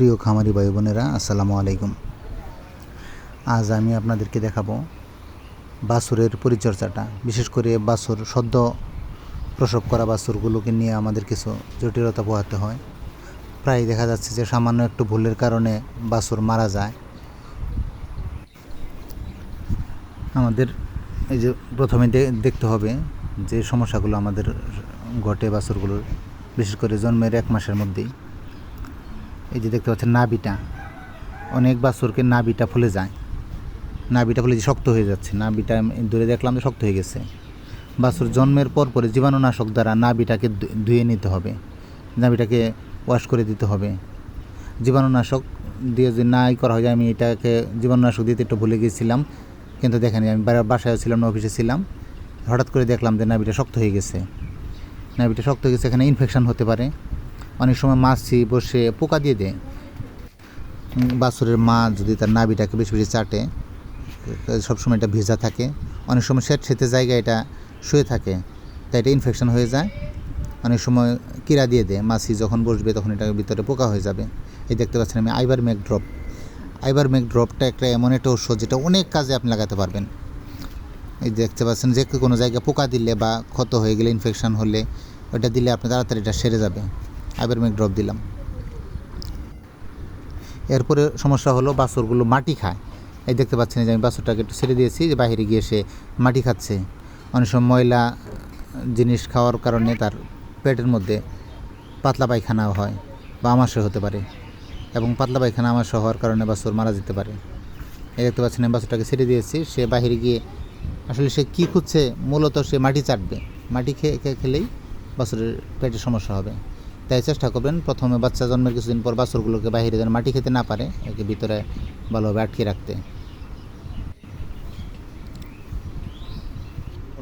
প্রিয় খামারি ভাই বোনেরা, আসসালামু আলাইকুম। আজ আমি আপনাদেরকে দেখাবো বাছুরের পরিচর্যাটা। বিশেষ করে বাছুর সদ্য প্রসব করা বাছুরগুলোকে নিয়ে আমাদের কিছু জটিলতা পোহাতে হয়। প্রায় দেখা যাচ্ছে যে সামান্য একটু ভুলের কারণে বাছুর মারা যায়। আমাদের এই যে প্রথমে দেখতে হবে যে সমস্যাগুলো আমাদের ঘটে বাছুরগুলোর, বিশেষ করে জন্মের 1 মাসের মধ্যেই। এই যে দেখতে পাচ্ছেন নাভিটা, অনেক বাছুরকে নাভিটা ফুলে যায়, নাভিটা ফুলে শক্ত হয়ে যাচ্ছে। নাভিটা ধরে দেখলাম যে শক্ত হয়ে গেছে। বাছুর জন্মের পর পরে জীবাণুনাশক দ্বারা নাভিটাকে ধুয়ে নিতে হবে, নাভিটাকে ওয়াশ করে দিতে হবে। জীবাণুনাশক দিয়ে যদি নাই করা হয়, আমি এটাকে জীবাণুনাশক দিতে একটু ভুলে গিয়েছিলাম, কিন্তু দেখেনি, আমি বাসায় ছিলাম না, অফিসে ছিলাম। হঠাৎ করে দেখলাম যে নাভিটা শক্ত হয়ে গেছে। নাভিটা শক্ত হয়ে গেছে, এখানে ইনফেকশন হতে পারে। অনেক সময় মাছি বসে পোকা দিয়ে দেয়। বাছুরের মা যদি তার নাভিটাকে বেশি বেশি চাটে, সবসময় এটা ভেজা থাকে, অনেক সময় সেতে জায়গায় এটা শুয়ে থাকে, তাই এটা ইনফেকশন হয়ে যায়। অনেক সময় কিরা দিয়ে দেয়, মাছি যখন বসবে তখন এটার ভিতরে পোকা হয়ে যাবে। এই দেখতে পাচ্ছেন আমি আইভারমেক ড্রপ। আইভারমেক ড্রপটা এমন একটা ওষুধ যেটা অনেক কাজে আপনি লাগাতে পারবেন। এই দেখতে পাচ্ছেন যে কোনো জায়গায় পোকা দিলে বা ক্ষত হয়ে গেলে, ইনফেকশন হলে ওটা দিলে আপনি তাড়াতাড়ি এটা সেরে যাবে। আইভারমেক ড্রপ দিলাম। এরপরে সমস্যা হলো বাছুরগুলো মাটি খায়। এই দেখতে পাচ্ছেন যে আমি বাছুরটাকে একটু ছেড়ে দিয়েছি, যে বাইরে গিয়ে সে মাটি খাচ্ছে। অনেক সময় ময়লা জিনিস খাওয়ার কারণে তার পেটের মধ্যে পাতলা পায়খানা হয় বা আমাশয় হতে পারে, এবং পাতলা পায়খানা আমাশয় হওয়ার কারণে বাছুর মারা যেতে পারে। এই দেখতে পাচ্ছেন আমি বাছুরটাকে ছেড়ে দিয়েছি, সে বাইরে গিয়ে আসলে সে কী খুঁজছে, মূলত সে মাটি চাটবে। মাটি খেলেই বাছুরের পেটের সমস্যা হবে। তাই চেষ্টা করবেন প্রথমে বাচ্চা জন্মের কিছুদিন পর বাছুরগুলোকে বাইরে যেন মাটি খেতে না পারে, একে ভিতরে ভালোভাবে আটকে রাখতে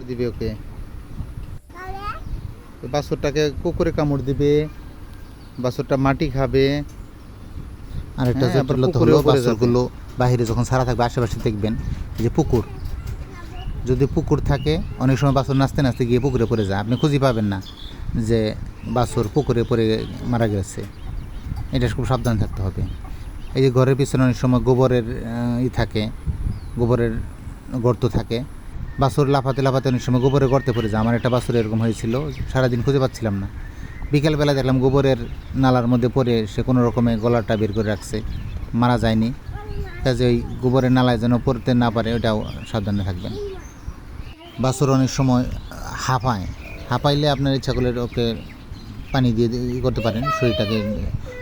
দিবে। ওকে, বাছুরটাকে কুকুরে কামড় দিবে, বাছুরটা মাটি খাবে। আর একটা জটিলতা হলো বাছুরগুলো বাইরে যখন ছাড়া থাকবে, আশেপাশে দেখবেন যে পুকুর, যদি পুকুর থাকে অনেক সময় বাছুর নাচতে নাচতে গিয়ে পুকুরে পড়ে যায়, আপনি খুঁজে পাবেন না যে বাছুর পুকুরে পড়ে মারা গেছে। এটা খুব সাবধান থাকতে হবে। এই যে ঘরের পিছনে অনেক সময় গোবরের থাকে, গোবরের গর্ত থাকে, বাছুর লাফাতে লাফাতে অনেক সময় গোবরের গর্তে পড়ে যায়। আমার একটা বাছুর এরকম হয়েছিল, সারাদিন খুঁজে পাচ্ছিলাম না। বিকেলবেলা দেখলাম গোবরের নালার মধ্যে পড়ে সে কোনো রকমে গলাটা বের করে রাখছে, মারা যায়নি। কাজে ওই গোবরের নালায় যেন পড়তে না পারে, ওটাও সাবধানে থাকবেন। বাছুর অনেক সময় হাঁপাইলে আপনার ইচ্ছা করলে ওকে পানি দিয়ে করতে পারেন, শরীরটাকে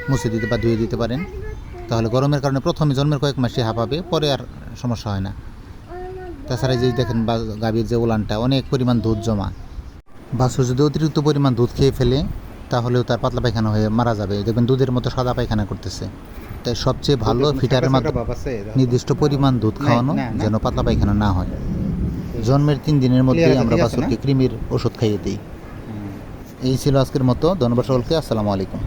মুছে দিতে বা ধুয়ে দিতে পারেন। তাহলে গরমের কারণে প্রথমে জন্মের কয়েক মাসে হাঁপাবে, পরে আর সমস্যা হয় না। তাছাড়া যে দেখেন গাভীর যে উলানটা অনেক পরিমাণ দুধ জমা, বাছুর যদি অতিরিক্ত পরিমাণ দুধ খেয়ে ফেলে তাহলেও তার পাতলা পায়খানা হয়ে মারা যাবে। দেখবেন দুধের মতো সাদা পায়খানা করতেছে। তাই সবচেয়ে ভালো ফিটারের মাধ্যমে নির্দিষ্ট পরিমাণ দুধ খাওয়ানো, যেন পাতলা পায়খানা না হয়। জন্মের 3 দিনের মধ্যে আমরা বাছুরকে কৃমির ওষুধ খাইয়ে দিই। এই ছিল আজকের মতো। ধন্যবাদ সকলকে। আসসালামু আলাইকুম।